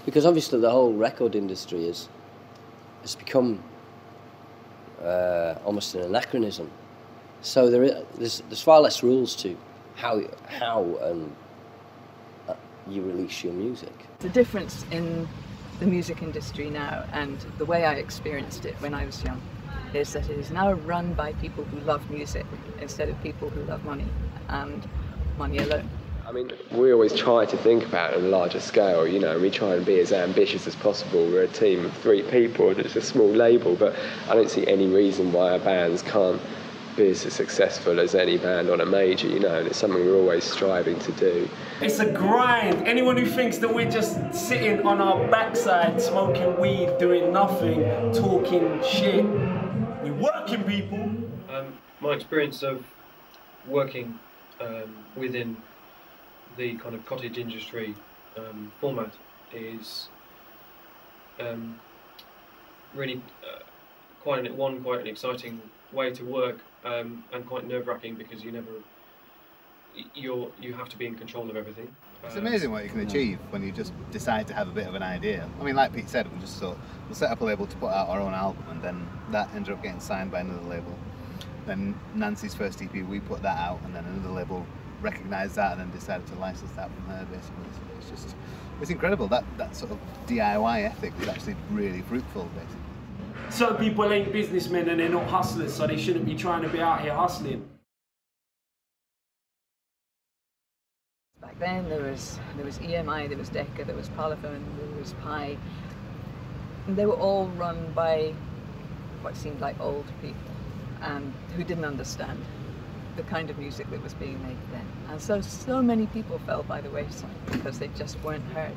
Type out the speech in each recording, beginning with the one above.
Because obviously the whole record industry has become almost an anachronism. So there's far less rules to how you release your music. The difference in the music industry now and the way I experienced it when I was young is that it is now run by people who love music instead of people who love money and money alone. I mean, we always try to think about it on a larger scale, you know, and we try and be as ambitious as possible. We're a team of 3 people and it's a small label, but I don't see any reason why our bands can't be as successful as any band on a major, you know, and it's something we're always striving to do. It's a grind. Anyone who thinks that we're just sitting on our backside, smoking weed, doing nothing, talking shit, we're working, people. My experience of working within the kind of cottage industry format is really quite an exciting way to work, and quite nerve-wracking because you have to be in control of everything. It's amazing what you can achieve when you just decide to have a bit of an idea. I mean, like Pete said, we just thought we'll set up a label to put out our own album, and then that ended up getting signed by another label. Then Nancy's first EP, we put that out, and then another label recognised that and then decided to license that from her, basically. It's incredible. That sort of DIY ethic is actually really fruitful, basically. Certain people ain't businessmen and they're not hustlers, so they shouldn't be trying to be out here hustling. Back then there was EMI, there was Decca, there was Parlophone, there was Pi, and they were all run by what seemed like old people and who didn't understand the kind of music that was being made then. And so many people fell by the wayside because they just weren't heard.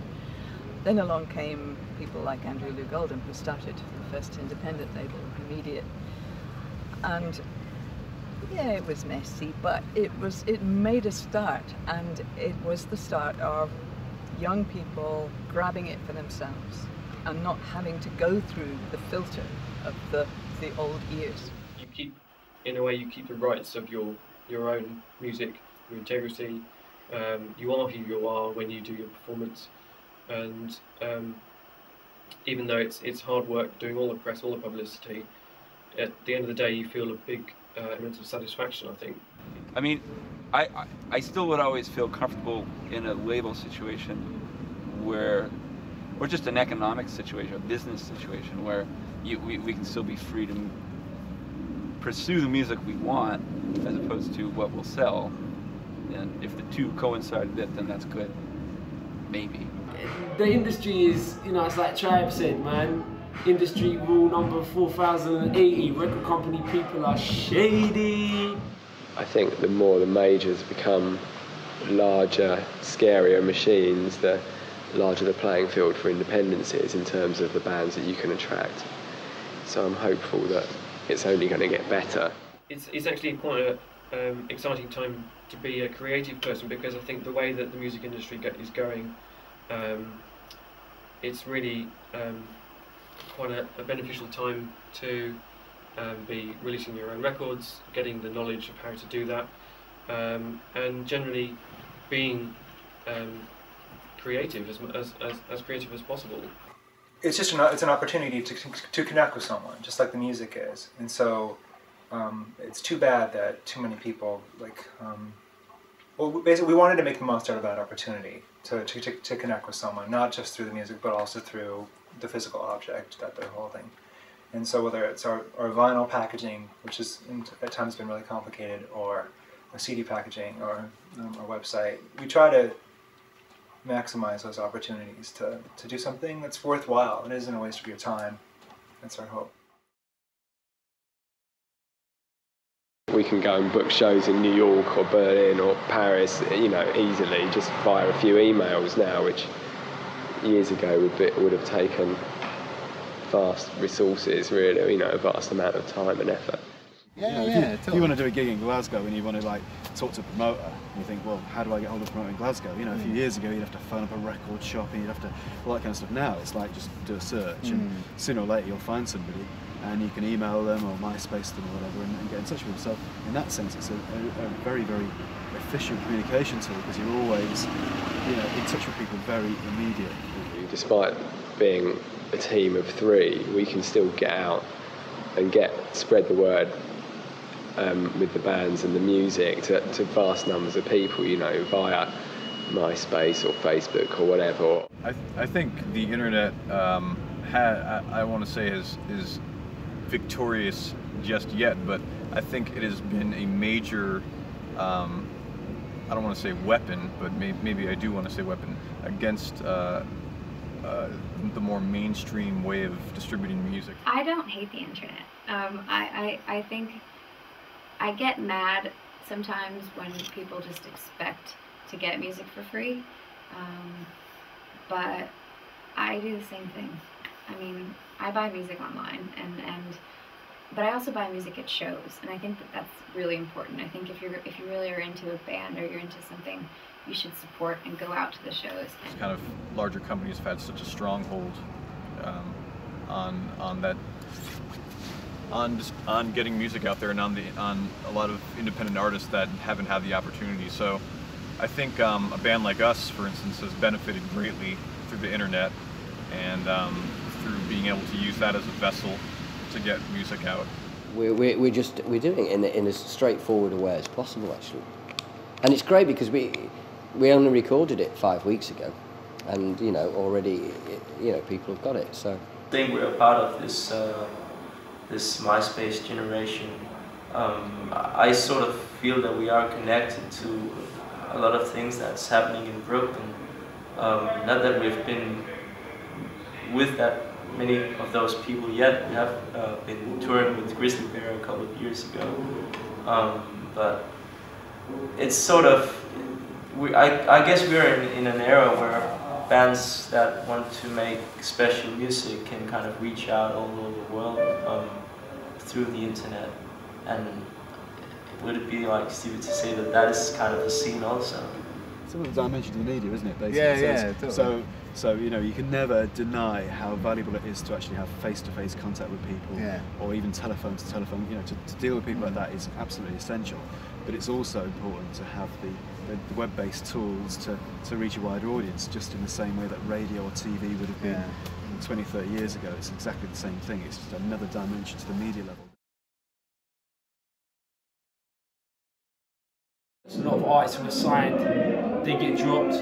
Then along came people like Andrew Lou Goldham, who started the first independent label, Immediate. And yeah, it was messy, but it made a start, and it was the start of young people grabbing it for themselves and not having to go through the filter of the old ears. You keep, in a way, you keep the rights of your own music, your integrity. You are who you are when you do your performance, and even though it's hard work doing all the press, all the publicity, at the end of the day you feel a big immense of satisfaction, I think. I mean, I still would always feel comfortable in a label situation where, or just an economic situation, a business situation where we can still be free to pursue the music we want as opposed to what we'll sell. And if the two coincide a bit, then that's good. Maybe. The industry is, you know, it's like Tribe said, man. Industry rule number 4080, record company people are shady. I think the more the majors become larger, scarier machines, the larger the playing field for independence is in terms of the bands that you can attract. So I'm hopeful that it's only going to get better. It's actually quite an exciting time to be a creative person, because I think the way that the music industry is going, it's really quite a beneficial time to be releasing your own records, getting the knowledge of how to do that, and generally being creative, as creative as possible. It's just it's an opportunity to connect with someone, just like the music is, and so it's too bad that too many people well, basically we wanted to make the most out of that opportunity to connect with someone, not just through the music, but also through the physical object that they're holding. And so whether it's our vinyl packaging, which is at times been really complicated, or a CD packaging, or our website, we try to maximize those opportunities to do something that's worthwhile. It isn't a waste of your time. That's our hope. We can go and book shows in New York or Berlin or Paris, you know, easily, just via a few emails now, which years ago would have taken vast resources, really, you know, a vast amount of time and effort. Yeah, if you want to do a gig in Glasgow and you want to talk to a promoter, and you think, well, how do I get hold of a promoter in Glasgow? You know, a few years ago you'd have to phone up a record shop and you'd have to, all that kind of stuff. Now it's like just do a search and sooner or later you'll find somebody and you can email them or MySpace them or whatever and get in touch with them. So in that sense it's a very, very efficient communication tool, because you're always, you know, in touch with people very immediately. despite being a team of 3, we can still get out and spread the word with the bands and the music to vast numbers of people, you know, via MySpace or Facebook or whatever. I think the internet I want to say is victorious just yet, but I think it has been a major, I don't want to say weapon, but maybe I do want to say weapon against the more mainstream way of distributing music. I don't hate the internet. I think I get mad sometimes when people just expect to get music for free, but I do the same thing. I mean, I buy music online, but I also buy music at shows, and I think that that's really important. I think if you really are into a band or you're into something, you should support and go out to the shows. It's kind of larger companies have had such a stronghold on getting music out there, and on a lot of independent artists that haven't had the opportunity. So I think a band like us, for instance, has benefited greatly through the internet and through being able to use that as a vessel to get music out. We're doing it in as straightforward a way as possible, actually, and it's great because we only recorded it 5 weeks ago, and you know already people have got it. So I think we're a part of this this MySpace generation. I sort of feel that we are connected to a lot of things that's happening in Brooklyn. Not that we've been with that many of those people yet. We have been touring with Grizzly Bear a couple of years ago, but it's sort of, I guess we're in an era where bands that want to make special music can kind of reach out all over the world through the internet. And would it be like stupid to say that that is kind of the scene also? Some of the dimension of the media, isn't it, basically? Yeah, totally. So you know, you can never deny how valuable it is to actually have face-to-face contact with people, or even telephone to telephone. You know, to deal with people like that is absolutely essential. But it's also important to have the web-based tools to reach a wider audience, just in the same way that radio or TV would have been 20, 30 years ago. It's exactly the same thing. It's just another dimension to the media level. There's a lot of artists who are signed, they get dropped,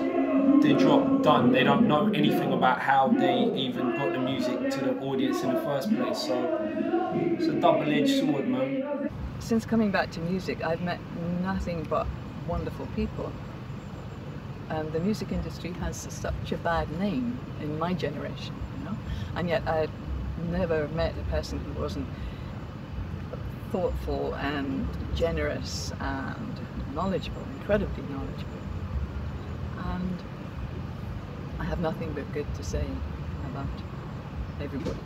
they're dropped, done. They don't know anything about how they even got the music to the audience in the first place. So it's a double-edged sword, man. Since coming back to music, I've met nothing but wonderful people. The music industry has such a bad name in my generation, you know, and yet I'd never met a person who wasn't thoughtful and generous and knowledgeable, incredibly knowledgeable. And I have nothing but good to say about everybody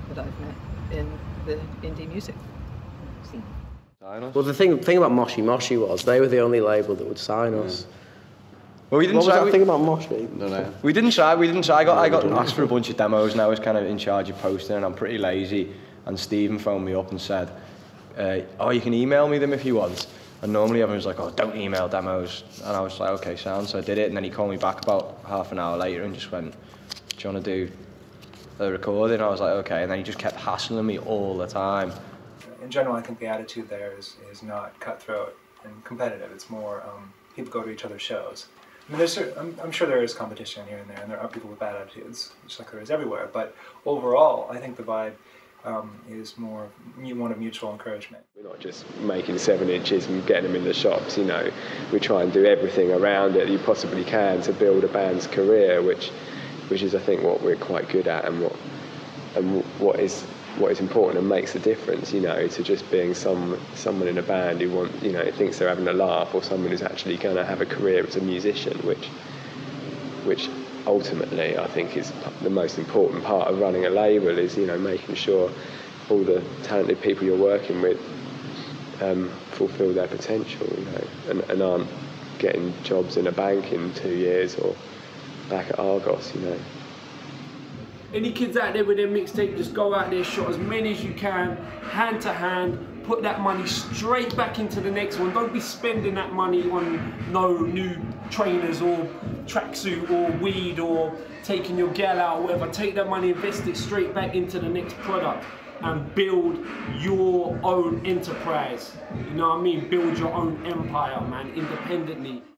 that I've met in the indie music scene. Well, the thing about Moshi was they were the only label that would sign us. Well, we didn't what try. Was that thing about Moshi? No. We didn't try. I got asked for a bunch of demos, and I was kind of in charge of posting, and I'm pretty lazy. And Stephen phoned me up and said, "Oh, you can email me them if you want." And normally everyone's like, "Oh, don't email demos." And I was like, "Okay, sound." So I did it, and then he called me back about half an hour later and just went, "Do you want to do a recording?" I was like, "Okay." And then he just kept hassling me all the time. In general, I think the attitude there is not cutthroat and competitive. It's more people go to each other's shows. I mean, I'm sure there is competition here and there are people with bad attitudes, just like there is everywhere. But overall, I think the vibe is more one of mutual encouragement. We're not just making 7 inches and getting them in the shops, you know. We try and do everything around it you possibly can to build a band's career, which is, I think, what we're quite good at, and what is important and makes the difference, you know, to just being someone in a band who thinks they're having a laugh, or someone who's actually going to have a career as a musician, which ultimately I think is the most important part of running a label, is, you know, making sure all the talented people you're working with fulfil their potential, you know, and aren't getting jobs in a bank in 2 years or back at Argos, you know. Any kids out there with their mixtape, just go out there, shot as many as you can, hand to hand, put that money straight back into the next one. Don't be spending that money on no new trainers or tracksuit or weed or taking your gal out or whatever. Take that money, invest it straight back into the next product and build your own enterprise. You know what I mean? Build your own empire, man, independently.